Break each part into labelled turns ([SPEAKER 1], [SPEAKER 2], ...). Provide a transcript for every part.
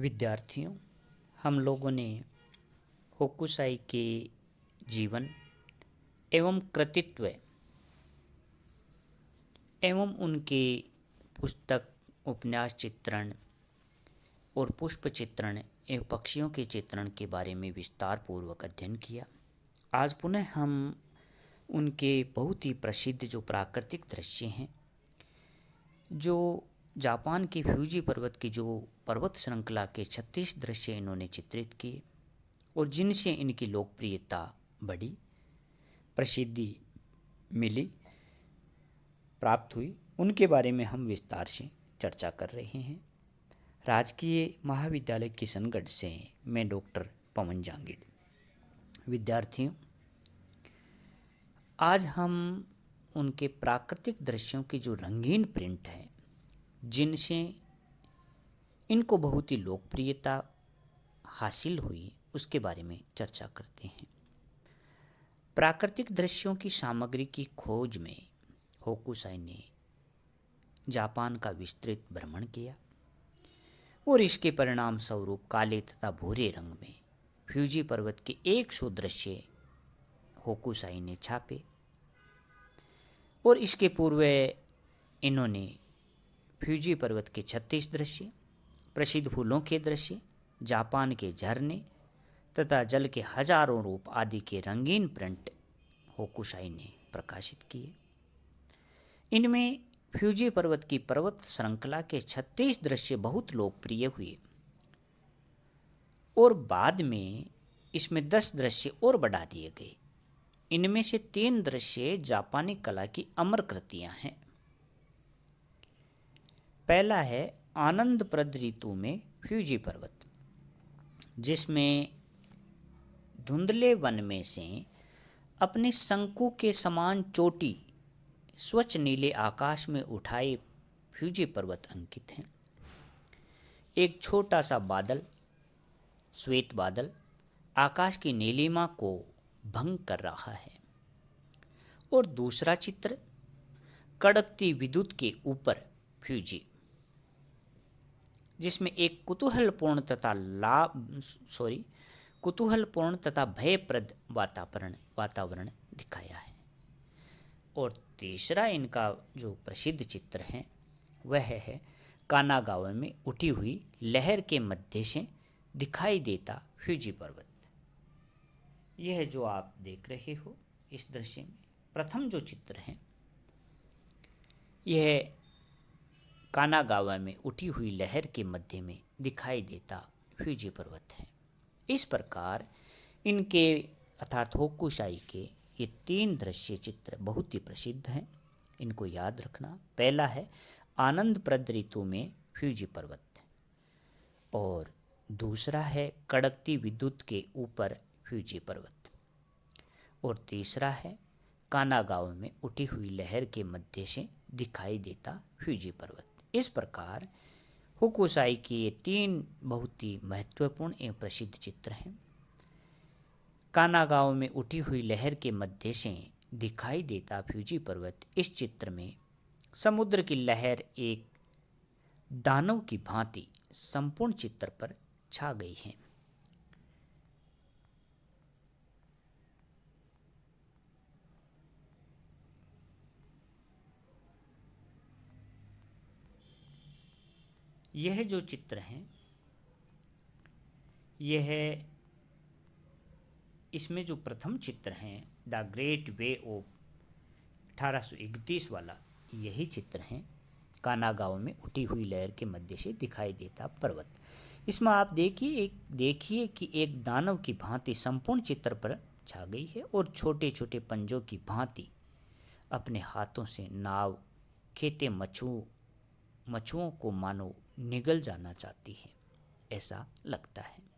[SPEAKER 1] विद्यार्थियों, हम लोगों ने होकुसाई के जीवन एवं कृतित्व एवं उनके पुस्तक, उपन्यास चित्रण और पुष्प चित्रण एवं पक्षियों के चित्रण के बारे में विस्तार पूर्वक अध्ययन किया। आज पुनः हम उनके बहुत ही प्रसिद्ध जो प्राकृतिक दृश्य हैं, जो जापान के फ्यूजी पर्वत की जो पर्वत श्रृंखला के 36 दृश्य इन्होंने चित्रित किए और जिनसे इनकी लोकप्रियता बढ़ी, प्रसिद्धि मिली, प्राप्त हुई, उनके बारे में हम विस्तार से चर्चा कर रहे हैं। राजकीय महाविद्यालय किशनगढ़ से मैं डॉक्टर पवन जांगिड़। विद्यार्थियों, आज हम उनके प्राकृतिक दृश्यों की जो रंगीन प्रिंट है, जिनसे इनको बहुत ही लोकप्रियता हासिल हुई, उसके बारे में चर्चा करते हैं। प्राकृतिक दृश्यों की सामग्री की खोज में होकुसाई ने जापान का विस्तृत भ्रमण किया और इसके परिणाम स्वरूप काले तथा भूरे रंग में फ्यूजी पर्वत के 100 दृश्य होकुसाई ने छापे और इसके पूर्व इन्होंने फ्यूजी पर्वत के 36 दृश्य, प्रसिद्ध फूलों के दृश्य, जापान के झरने तथा जल के हजारों रूप आदि के रंगीन प्रिंट होकुसाई ने प्रकाशित किए। इनमें फ्यूजी पर्वत की पर्वत श्रृंखला के 36 दृश्य बहुत लोकप्रिय हुए और बाद में इसमें 10 दृश्य और बढ़ा दिए गए। इनमें से 3 दृश्य जापानी कला की अमर कृतियां हैं। पहला है आनंदप्रद ऋतु में फ्यूजी पर्वत, जिसमें धुंधले वन में से अपने शंकु के समान चोटी स्वच्छ नीले आकाश में उठाए फ्यूजी पर्वत अंकित हैं। एक छोटा सा बादल, श्वेत बादल, आकाश की नीलिमा को भंग कर रहा है और दूसरा चित्र कड़कती विद्युत के ऊपर फ्यूजी, जिसमें एक कुतूहलपूर्ण तथा भयप्रद वातावरण दिखाया है। और तीसरा इनका जो प्रसिद्ध चित्र है वह है कानागावा में उठी हुई लहर के मध्य से दिखाई देता फ्यूजी पर्वत। यह जो आप देख रहे हो इस दृश्य में प्रथम जो चित्र है, यह कानागावा में उठी हुई लहर के मध्य में दिखाई देता फ्यूजी पर्वत है। इस प्रकार इनके अर्थात होकुसाई के ये 3 दृश्य चित्र बहुत ही प्रसिद्ध हैं, इनको याद रखना। पहला है आनंदप्रद ऋतु में फ्यूजी पर्वत और दूसरा है कड़कती विद्युत के ऊपर फ्यूजी पर्वत और तीसरा है कानागावा में उठी हुई लहर के मध्य से दिखाई देता फ्यूजी पर्वत। इस प्रकार होकुसाई के ये 3 बहुत ही महत्वपूर्ण एवं प्रसिद्ध चित्र हैं। कानागावा में उठी हुई लहर के मध्य से दिखाई देता फ्यूजी पर्वत, इस चित्र में समुद्र की लहर एक दानव की भांति संपूर्ण चित्र पर छा गई है। यह जो चित्र है, यह इसमें जो प्रथम चित्र है द ग्रेट वे ऑफ 1831 वाला, यही चित्र है कानागावा में उठी हुई लहर के मध्य से दिखाई देता पर्वत। इसमें आप देखिए कि एक दानव की भांति संपूर्ण चित्र पर छा गई है और छोटे छोटे पंजों की भांति अपने हाथों से नाव खेते मछुओं को मानो निगल जाना चाहती है, ऐसा लगता है।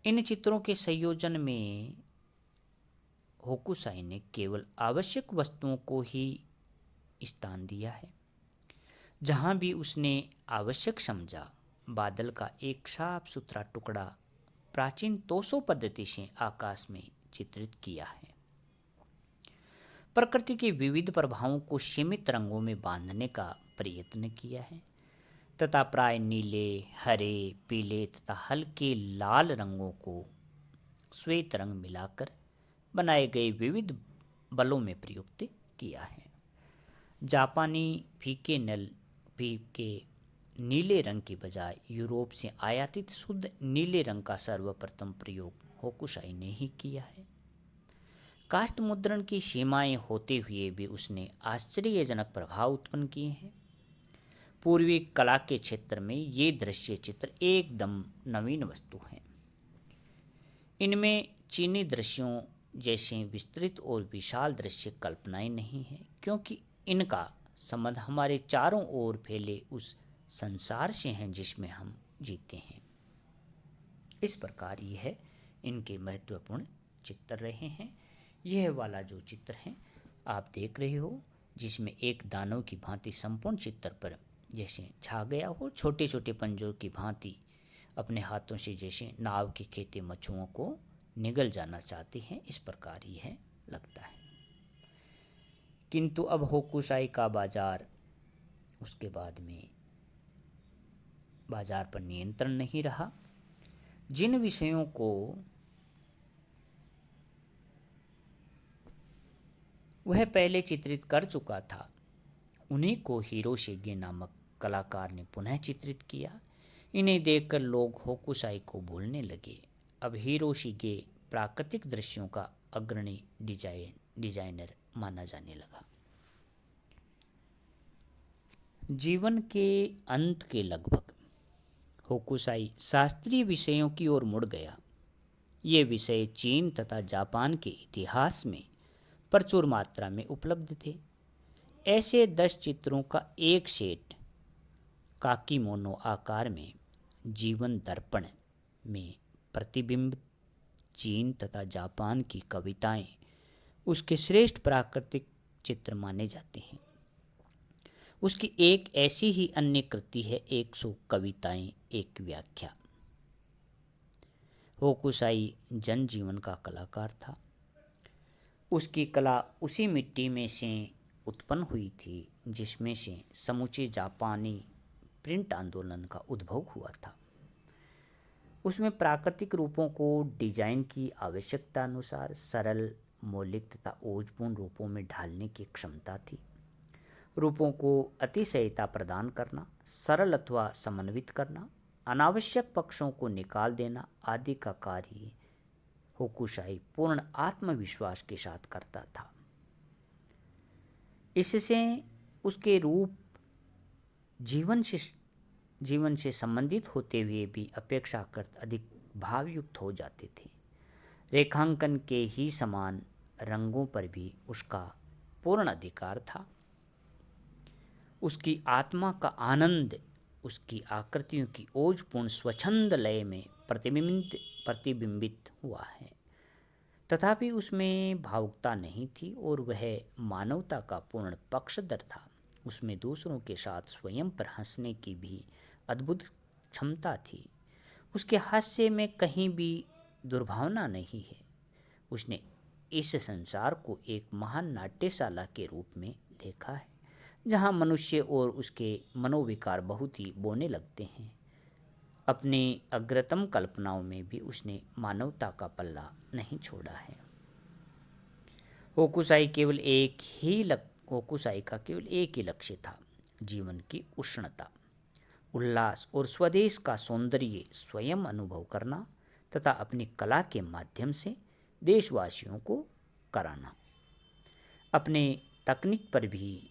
[SPEAKER 1] इन चित्रों के संयोजन में होकुसाई ने केवल आवश्यक वस्तुओं को ही स्थान दिया है। जहाँ भी उसने आवश्यक समझा, बादल का एक साफ सुथरा टुकड़ा प्राचीन तोसो पद्धति से आकाश में चित्रित किया है। प्रकृति के विविध प्रभावों को सीमित रंगों में बांधने का प्रयत्न किया है तथा प्राय नीले, हरे, पीले तथा हल्के लाल रंगों को श्वेत रंग मिलाकर बनाए गए विविध बलों में प्रयुक्त किया है। जापानी फीके नीले रंग के बजाय यूरोप से आयातित शुद्ध नीले रंग का सर्वप्रथम प्रयोग होकुसाई ने ही किया है। काष्ठ मुद्रण की सीमाएं होते हुए भी उसने आश्चर्यजनक प्रभाव उत्पन्न किए हैं। पूर्वी कला के क्षेत्र में ये दृश्य चित्र एकदम नवीन वस्तु हैं। इनमें चीनी दृश्यों जैसे विस्तृत और विशाल दृश्य कल्पनाएं नहीं हैं, क्योंकि इनका संबंध हमारे चारों ओर फैले उस संसार से हैं जिसमें हम जीते हैं। इस प्रकार यह इनके महत्वपूर्ण चित्र रहे हैं। यह वाला जो चित्र है आप देख रहे हो, जिसमें एक दानव की भांति संपूर्ण चित्र पर जैसे छा गया हो, छोटे छोटे पंजों की भांति अपने हाथों से जैसे नाव के खेते मछुओं को निगल जाना चाहते हैं, इस प्रकार यह लगता है। किंतु अब होकुसाई का बाजार, उसके बाद में बाजार पर नियंत्रण नहीं रहा। जिन विषयों को वह पहले चित्रित कर चुका था उन्हीं को हिरोशिगे नामक कलाकार ने पुनः चित्रित किया। इन्हें देखकर लोग होकुसाई को भूलने लगे। अब हिरोशिगे प्राकृतिक दृश्यों का अग्रणी डिजाइनर माना जाने लगा। जीवन के अंत के लगभग होकुसाई शास्त्रीय विषयों की ओर मुड़ गया। ये विषय चीन तथा जापान के इतिहास में प्रचुर मात्रा में उपलब्ध थे। ऐसे 10 चित्रों का एक सेट काकीमोनो आकार में जीवन दर्पण में प्रतिबिंबित चीन तथा जापान की कविताएं उसके श्रेष्ठ प्राकृतिक चित्र माने जाते हैं। उसकी एक ऐसी ही अन्य कृति है 100 कविताएं एक व्याख्या। होकुसाई जनजीवन का कलाकार था। उसकी कला उसी मिट्टी में से उत्पन्न हुई थी जिसमें से समूचे जापानी प्रिंट आंदोलन का उद्भव हुआ था। उसमें प्राकृतिक रूपों को डिजाइन की आवश्यकता अनुसार सरल, मौलिक तथा ओजपूर्ण रूपों में ढालने की क्षमता थी। रूपों को अतिशयता प्रदान करना, सरल अथवा समन्वित करना, अनावश्यक पक्षों को निकाल देना आदि का कार्य होकुसाई पूर्ण आत्मविश्वास के साथ करता था। इससे उसके रूप जीवन से संबंधित होते हुए भी अपेक्षाकृत अधिक भावयुक्त हो जाते थे। रेखांकन के ही समान रंगों पर भी उसका पूर्ण अधिकार था। उसकी आत्मा का आनंद उसकी आकृतियों की ओजपूर्ण स्वच्छंद लय में प्रतिबिंबित हुआ है। तथापि उसमें भावुकता नहीं थी और वह मानवता का पूर्ण पक्षधर था। उसमें दूसरों के साथ स्वयं पर हंसने की भी अद्भुत क्षमता थी। उसके हास्य में कहीं भी दुर्भावना नहीं है। उसने इस संसार को एक महान नाट्यशाला के रूप में देखा है, जहाँ मनुष्य और उसके मनोविकार बहुत ही बोने लगते हैं। अपनी अग्रतम कल्पनाओं में भी उसने मानवता का पल्ला नहीं छोड़ा है। होकुसाई का केवल एक ही लक्ष्य था, जीवन की उष्णता, उल्लास और स्वदेश का सौंदर्य स्वयं अनुभव करना तथा अपनी कला के माध्यम से देशवासियों को कराना। अपने तकनीक पर भी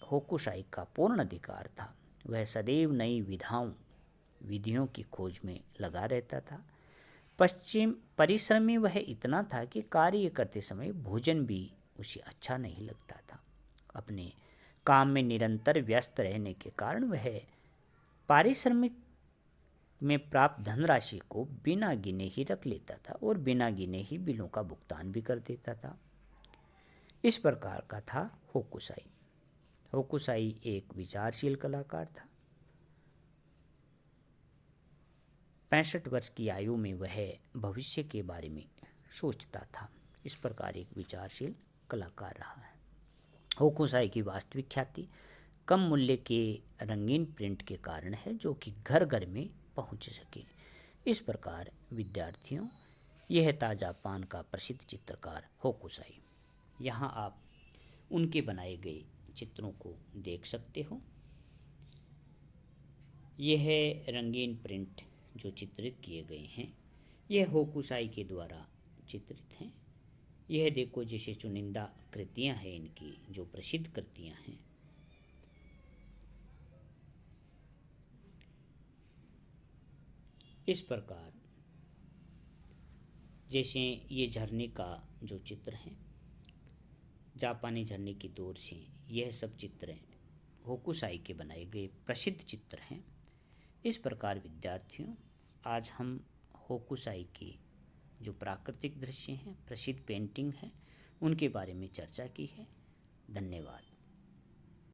[SPEAKER 1] होकुसाई का पूर्ण अधिकार था। वह सदैव नई विधियों की खोज में लगा रहता था। परिश्रमी वह इतना था कि कार्य करते समय भोजन भी उसे अच्छा नहीं लगता था। अपने काम में निरंतर व्यस्त रहने के कारण वह पारिश्रमिक में प्राप्त धनराशि को बिना गिने ही रख लेता था और बिना गिने ही बिलों का भुगतान भी कर देता था। इस प्रकार का था होकुसाई। होकुसाई एक विचारशील कलाकार था। 65 वर्ष की आयु में वह भविष्य के बारे में सोचता था। इस प्रकार एक विचारशील कलाकार रहा है। होकुसाई की वास्तविक ख्याति कम मूल्य के रंगीन प्रिंट के कारण है, जो कि घर घर में पहुंच सके। इस प्रकार विद्यार्थियों, यह है जापान का प्रसिद्ध चित्रकार होकुसाई। यहाँ आप उनके बनाए गए चित्रों को देख सकते हो। यह रंगीन प्रिंट जो चित्रित किए गए हैं, यह होकुसाई के द्वारा चित्रित हैं। यह देखो, जैसे चुनिंदा कृतियां हैं इनकी, जो प्रसिद्ध कृतियां हैं। इस प्रकार जैसे ये झरने का जो चित्र है, जापानी झरने की दौर से, यह सब चित्र होकुसाई के बनाए गए प्रसिद्ध चित्र हैं। इस प्रकार विद्यार्थियों, आज हम होकुसाई के जो प्राकृतिक दृश्य हैं, प्रसिद्ध पेंटिंग हैं, उनके बारे में चर्चा की है। धन्यवाद।